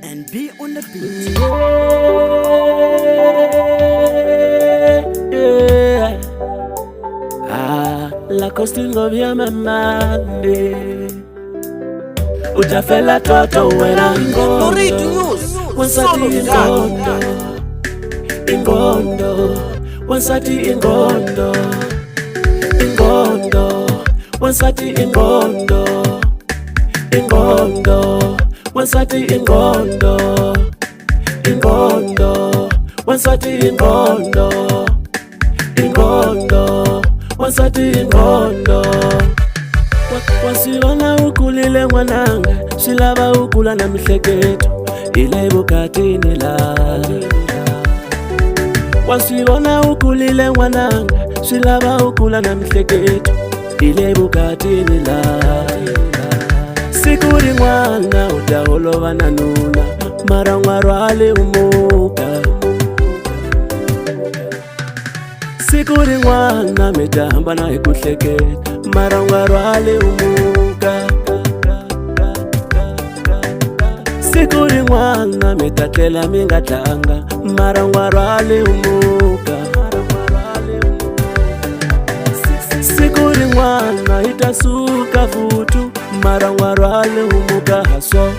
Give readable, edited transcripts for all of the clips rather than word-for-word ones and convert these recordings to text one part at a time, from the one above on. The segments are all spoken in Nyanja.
and be on the beat. La costingo via mamande Ujafela toto wena Wansati ingondo Wansati ingondo Wansati ingondo Wansati ingondo Wansati ingondo Wansati ingondo Wasiona ukulile mwananga Shilaba ukula na mihleketo Ile bukatini la Wasiona ukulile mwananga Shilaba ukula na mihleketo Ile bukatini la Sikuri mwana utaholova na nuna Mara mwarwale umuka Sikuri mwana metamba na ikuhleketa Mara mwarwale umuka Sikuri mwana metatlela mingatanga Mara mwarwale umuka Sikuri mwana itasuka futu Mara mwarwale umuka haso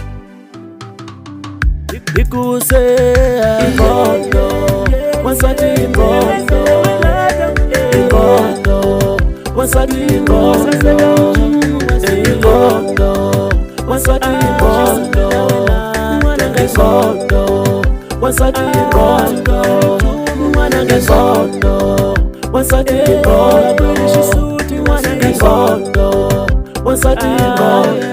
Ikusea ingondo Wansati ingondo Wansati ingondo Wansati ingondo Wansati ingondo Wansati ingondo Wansati ingondo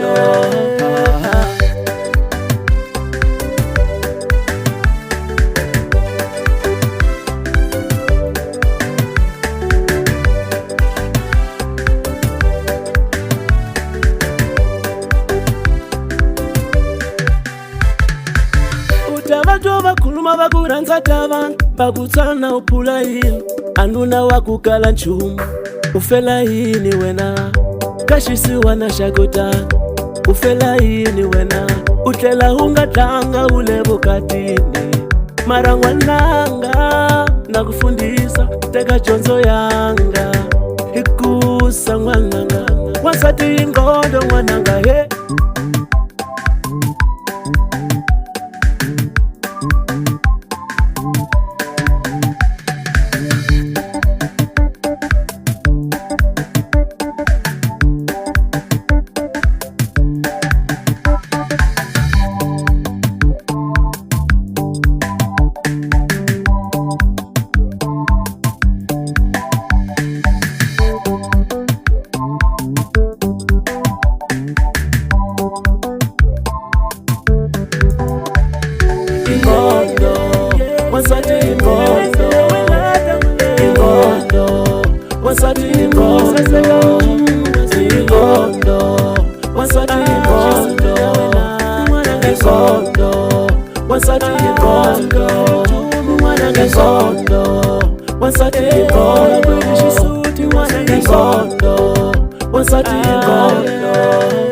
Abantu bakuluma bakuranza tabantu bakutsana uphula yini anuna wakukala nchumu ufela yini wena kashisi wana shakotana ufela yini wena utlela ungatlanga ule bukatini mara ngwananga nakufundisa teka jonzo yanga ikusa ngwananga Wansati ingondo ngwananga he Wansati ingondo Wansati ingondo Wansati ingondo Wansati ingondo Wansati ingondo Wansati ingondo